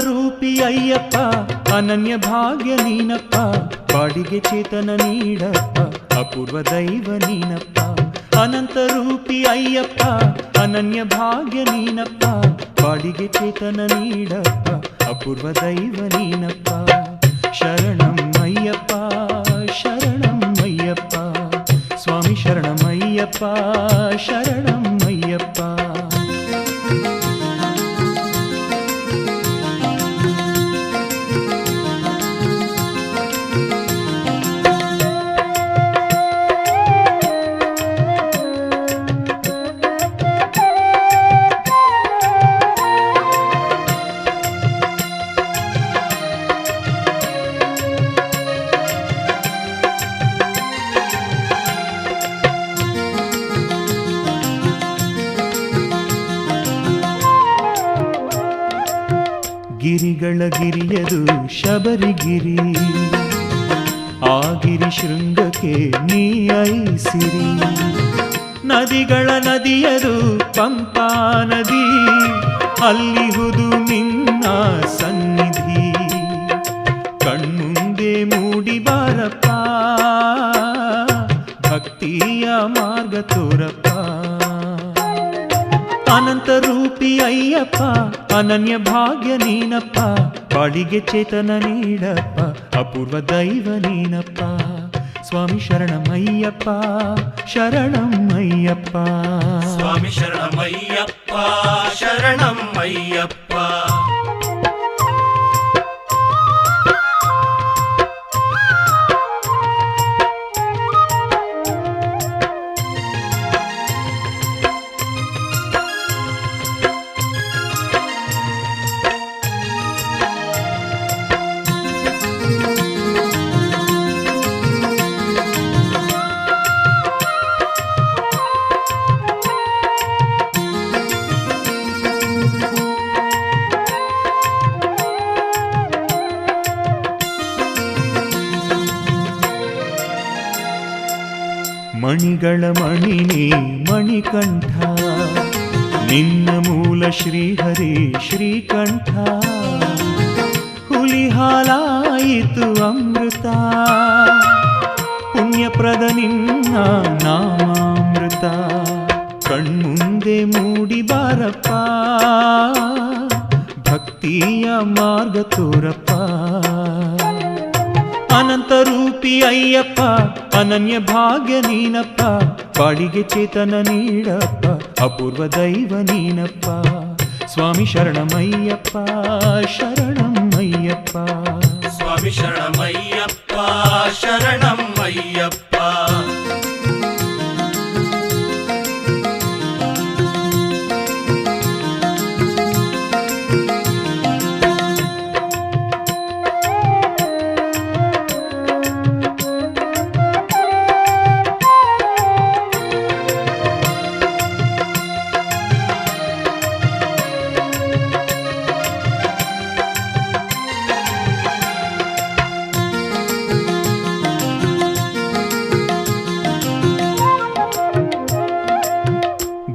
Rupee Ayyappa ಅನನ್ಯ ಭಾಗ್ಯ ನೀನಪ್ಪ, ಬಾಡಿಗೆ ಚೇತನ ನೀಡಪ್ಪ ಅಪೂರ್ವ ದೈವ ನೀನಪ್ಪ. ಅನಂತ ರೂಪಿ ಅಯ್ಯಪ್ಪ ಅನನ್ಯ ಭಾಗ್ಯ ನೀನಪ್ಪ, ಬಾಡಿಗೆ ಚೇತನ ನೀಡಪ್ಪ ಅಪೂರ್ವ ದೈವ ನೀನಪ್ಪ. ಶರಣಂ ಅಯ್ಯಪ್ಪ ಶರಣಂ ಅಯ್ಯಪ್ಪ, ಸ್ವಾಮಿ ಶರಣಂ ಅಯ್ಯಪ್ಪ ಶರಣಂ ಅಯ್ಯಪ್ಪ. ಗಿರಿಗಳ ಗಿರಿಯದು ಶಬರಿಗಿರಿ, ಆ ಗಿರಿ ಶೃಂಗಕ್ಕೆ ನೀ ಐಸಿರಿ. ನದಿಗಳ ನದಿಯದು ಪಂಪಾ ನದಿ, ಅಲ್ಲಿಹುದು ನಿನ್ನ ಸನ್ನಿಧಿ. ಕಣ್ಮುಂದೆ ಮೂಡಿ ಬಾರಪ್ಪ, ಭಕ್ತಿಯ ಮಾರ್ಗ ತೋರಪ್ಪ. ಅನಂತ ರೂಪಿ ಅಯ್ಯಪ್ಪ ಅನನ್ಯ ಭಾಗ್ಯ ನೀನಪ್ಪ, ಬಾಡಿಗೆ ಚೇತನ ನೀಡಪ್ಪ ಅಪೂರ್ವ ದೈವ ನೀನಪ್ಪ. ಸ್ವಾಮಿ ಶರಣಮಯ್ಯಪ್ಪ ಶರಣಮಯ್ಯಪ್ಪ, ಸ್ವಾಮಿ ಶರಣಮಯ್ಯಪ್ಪ ಶರಣಮಯ್ಯಪ್ಪ. ಮಣಿಗಳ ಮಣಿನೇ ಮಣಿಕಂಠ, ನಿನ್ನ ಮೂಲ ಶ್ರೀಹರಿ ಶ್ರೀಕಂಠ. ಹುಲಿ ಹಾಲಾಯಿತು ಅಮೃತ, ಪುಣ್ಯಪ್ರದ ನಿನ್ನ ನಾಮಾಮೃತ. ಕಣ್ಮುಂದೆ ಮೂಡಿ ಬಾರಪ್ಪ, ಭಕ್ತಿಯ ಮಾರ್ಗ ತೋರಪ್ಪ. ಅನಂತ ರೂಪಿ ಅಯ್ಯಪ್ಪ ಅನನ್ಯ ಭಾಗ್ಯ ನೀನಪ್ಪ, ಬಾಡಿಗೆ ಚೇತನ ನೀಡಪ್ಪ ಅಪೂರ್ವ ದೈವ ನೀನಪ್ಪ. ಸ್ವಾಮಿ ಶರಣಮಯ್ಯಪ್ಪ ಶರಣಮಯ್ಯಪ್ಪ, ಸ್ವಾಮಿ ಶರಣಮಯ್ಯಪ್ಪ ಶರಣಮಯ್ಯಪ್ಪ.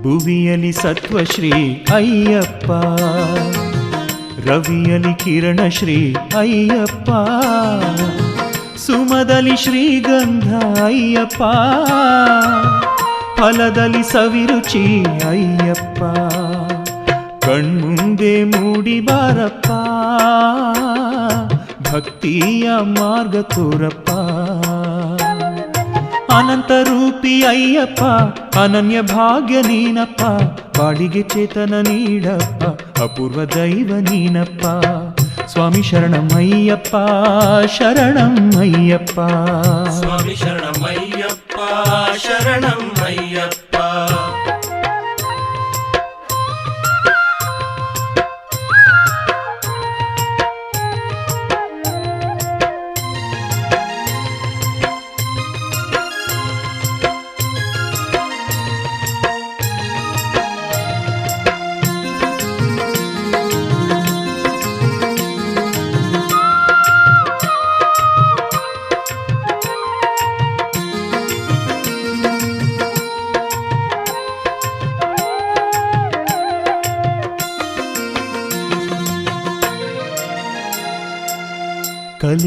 ಭುವಿಯಲಿ ಸತ್ವಶ್ರೀ ಅಯ್ಯಪ್ಪ, ರವಿಯಲಿ ಕಿರಣ ಶ್ರೀ ಅಯ್ಯಪ್ಪ. ಸುಮದಲ್ಲಿ ಶ್ರೀಗಂಧ ಅಯ್ಯಪ್ಪ, ಫಲದಲ್ಲಿ ಸವಿರುಚಿ ಅಯ್ಯಪ್ಪ. ಕಣ್ಮುಂದೆ ಮೂಡಿ ಬಾರಪ್ಪ, ಭಕ್ತಿಯ ಮಾರ್ಗ ತೋರಪ್ಪ. ಅನಂತ ರೂಪಿ ಅಯ್ಯಪ್ಪ ಅನನ್ಯ ಭಾಗ್ಯ ನೀನಪ್ಪ, ಬಾಡಿಗೆ ಚೇತನ ನೀಡಪ್ಪ ಅಪೂರ್ವ ದೈವ ನೀನಪ್ಪ. ಸ್ವಾಮಿ ಶರಣಮಯ್ಯಪ್ಪ ಶರಣಮಯ್ಯಪ್ಪ, ಸ್ವಾಮಿ ಶರಣಮಯ್ಯಪ್ಪ ಶರಣಮಯ್ಯಪ್ಪ.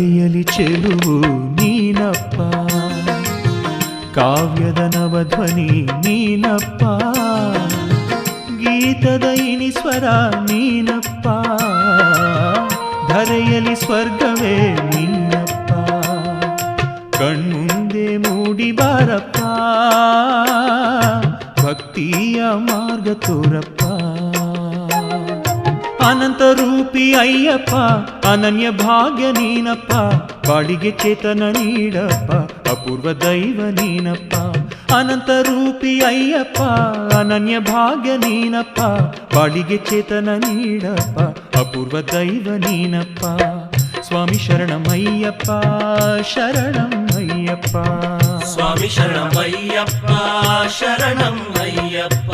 ಕಲೆಯಲಿ ಚೆಲುವು ನೀನಪ್ಪ, ಕಾವ್ಯದ ನವಧ್ವನಿ ನೀನಪ್ಪ, ಗೀತದ ಇನಿಸ್ವರ ನೀನಪ್ಪ, ಧರೆಯಲಿ ಸ್ವರ್ಗವೇ ನೀನಪ್ಪ, ಕಣ್ಮುಂದೆ ಮೂಡಿ ಬಾರಪ್ಪ, ಭಕ್ತಿಯ ಮಾರ್ಗ ತೋರಪ್ಪ. ಅನಂತ ರೂಪಿ ಅಯ್ಯಪ್ಪ, ಅನನ್ಯ ಭಾಗ್ಯ ನೀನಪ್ಪ, ಬಾಳಿಗೆ ಚೇತನ ನೀಡಪ್ಪ, ಅಪೂರ್ವ ದೈವ ನೀನಪ್ಪ. ಅನಂತ ರೂಪಿ ಅಯ್ಯಪ್ಪ, ಅನನ್ಯ ಭಾಗ್ಯ ನೀನಪ್ಪ, ಬಾಳಿಗೆ ಚೇತನ ನೀಡಪ್ಪ, ಅಪೂರ್ವ ದೈವ ನೀನಪ್ಪ. ಸ್ವಾಮಿ ಶರಣಮಯ್ಯಪ್ಪ, ಶರಣಮಯ್ಯಪ್ಪ. ಸ್ವಾಮಿ ಶರಣಮಯ್ಯಪ್ಪ, ಶರಣಮಯ್ಯಪ್ಪ.